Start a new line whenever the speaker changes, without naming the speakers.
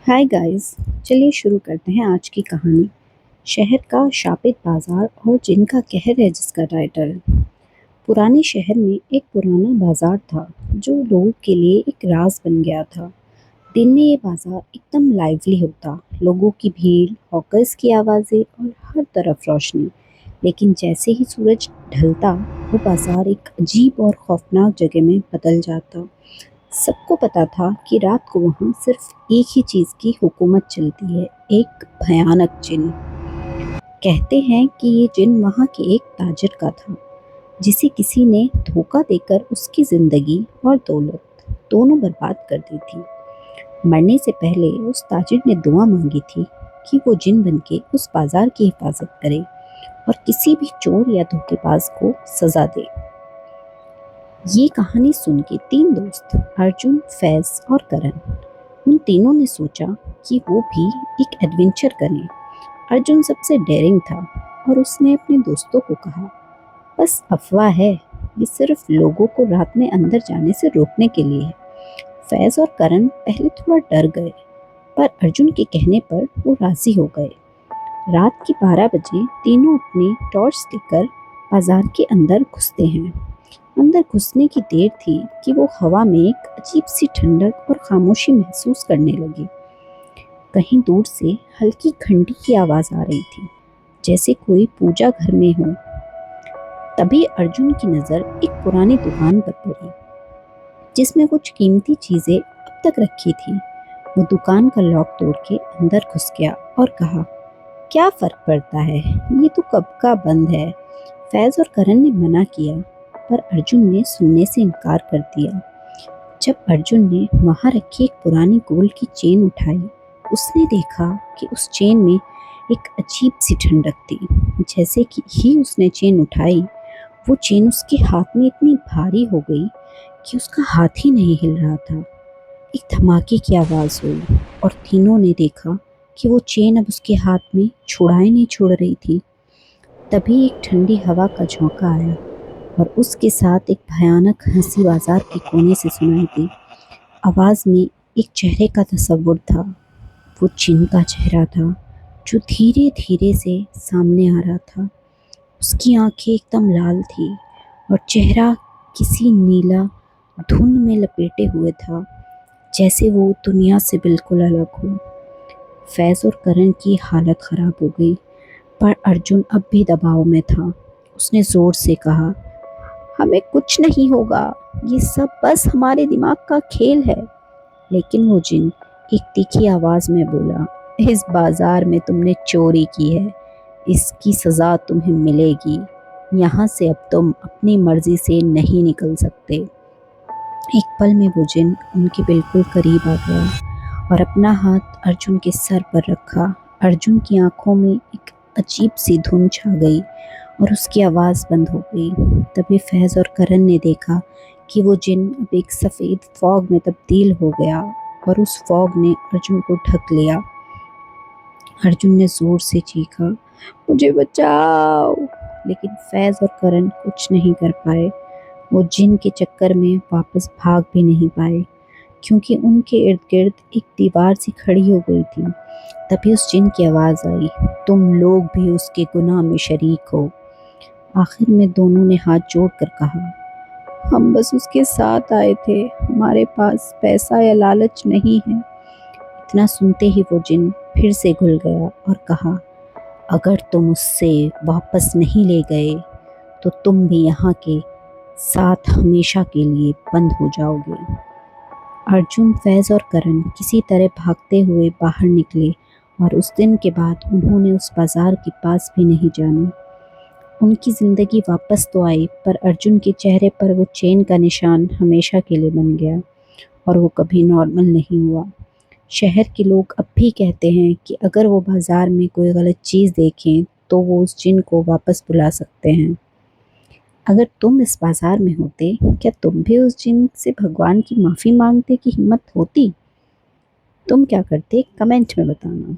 Hi guys. चलिए शुरू करते हैं आज की कहानी। शहर का शापित बाजार और जिन का कहर है जिसका टाइटल। पुराने शहर में एक पुराना बाजार था जो लोगों के लिए एक राज बन गया था। दिन में ये बाजार एकदम लाइवली होता, लोगों की भीड़, हॉकर्स की आवाज़ें और हर तरफ रोशनी। लेकिन जैसे ही सूरज ढलता, वो बाजार एक अजीब और खौफनाक जगह में बदल जाता। सबको पता था कि रात को वहाँ सिर्फ एक ही चीज़ की हुकूमत चलती है, एक भयानक जिन। कहते हैं कि ये जिन वहाँ के एक ताजिर का था, जिसे किसी ने धोखा देकर उसकी ज़िंदगी और दौलत दोनों बर्बाद कर दी थी। मरने से पहले उस ताजिर ने दुआ मांगी थी कि वो जिन बनके उस बाजार की हिफाजत करे और किसी भी चोर या धोखेबाज को सज़ा दे। ये कहानी सुन के तीन दोस्त अर्जुन, फैज और करण, उन तीनों ने सोचा कि वो भी एक एडवेंचर करें। अर्जुन सबसे डेयरिंग था और उसने अपने दोस्तों को कहा, बस अफवाह है, ये सिर्फ लोगों को रात में अंदर जाने से रोकने के लिए है। फैज और करण पहले थोड़ा डर गए, पर अर्जुन के कहने पर वो राजी हो गए। रात के 12 बजे तीनों अपनी टॉर्च लेकर बाजार के अंदर घुसते हैं। अंदर घुसने की देर थी कि वो हवा में एक अजीब सी ठंडक और खामोशी महसूस करने लगी। कहीं दूर से हल्की घंटी की आवाज आ रही थी, जैसे कोई पूजा घर में हो। तभी अर्जुन की नजर एक पुरानी दुकान पर पड़ी, जिसमें कुछ कीमती चीजें अब तक रखी थी। वो दुकान का लॉक तोड़ के अंदर घुस गया और कहा, क्या फर्क पड़ता है, ये तो कब का बंद है। फैज और करण ने मना किया, पर अर्जुन ने सुनने से इनकार कर दिया। जब अर्जुन ने वहां रखी एक पुरानी गोल्ड की चेन उठाई, उसने देखा कि उस चेन में एक अजीब सी ठंडक थी। जैसे कि ही उसने चेन उठाई, वो चेन उसके हाथ में इतनी भारी हो गई कि उसका हाथ ही नहीं हिल रहा था। एक धमाके की आवाज हुई और तीनों ने देखा कि वो चेन अब उसके हाथ में छुड़ाए नहीं छोड़ रही थी। तभी एक ठंडी हवा का झोंका आया और उसके साथ एक भयानक हंसी बाजार के कोने से सुनाई दी। आवाज में एक चेहरे का तस्वुर था। वो जिन का चेहरा था, जो धीरे धीरे से सामने आ रहा था। उसकी आंखें एकदम लाल थी और चेहरा किसी नीला धुंध में लपेटे हुए था, जैसे वो दुनिया से बिल्कुल अलग हो। फैज और करण की हालत खराब हो गई, पर अर्जुन अब भी दबाव में था। उसने जोर से कहा, हमें कुछ नहीं होगा, ये सब बस हमारे दिमाग का खेल है। लेकिन वो जिन एक तीखी आवाज में बोला, इस बाजार में तुमने चोरी की है, इसकी सजा तुम्हें मिलेगी। यहाँ से अब तुम अपनी मर्जी से नहीं निकल सकते। एक पल में वो जिन उनके बिल्कुल करीब आ गया और अपना हाथ अर्जुन के सर पर रखा। अर्जुन की आंखों में एक अजीब सी धुंध छा गई और उसकी आवाज़ बंद हो गई। तभी फैज और करण ने देखा कि वो जिन अब एक सफ़ेद फॉग में तब्दील हो गया और उस फॉग ने अर्जुन को ढक लिया। अर्जुन ने ज़ोर से चीखा, मुझे बचाओ! लेकिन फैज और करण कुछ नहीं कर पाए। वो जिन के चक्कर में वापस भाग भी नहीं पाए, क्योंकि उनके इर्द गिर्द एक दीवार सी खड़ी हो गई थी। तभी उस जिन की आवाज़ आई, तुम लोग भी उसके गुनाह में शरीक हो। आखिर में दोनों ने हाथ जोड़कर कहा, हम बस उसके साथ आए थे, हमारे पास पैसा या लालच नहीं है। इतना सुनते ही वो जिन फिर से घुल गया और कहा, अगर तुम उससे वापस नहीं ले गए तो तुम भी यहाँ के साथ हमेशा के लिए बंद हो जाओगे। अर्जुन, फैज और करण किसी तरह भागते हुए बाहर निकले और उस दिन के बाद उन्होंने उस बाजार के पास भी नहीं जाना। उनकी ज़िंदगी वापस तो आई, पर अर्जुन के चेहरे पर वो चेन का निशान हमेशा के लिए बन गया और वो कभी नॉर्मल नहीं हुआ। शहर के लोग अब भी कहते हैं कि अगर वो बाज़ार में कोई गलत चीज़ देखें तो वो उस जिन को वापस बुला सकते हैं। अगर तुम इस बाज़ार में होते, क्या तुम भी उस जिन से भगवान की माफ़ी मांगने की हिम्मत होती? तुम क्या करते, कमेंट में बताना।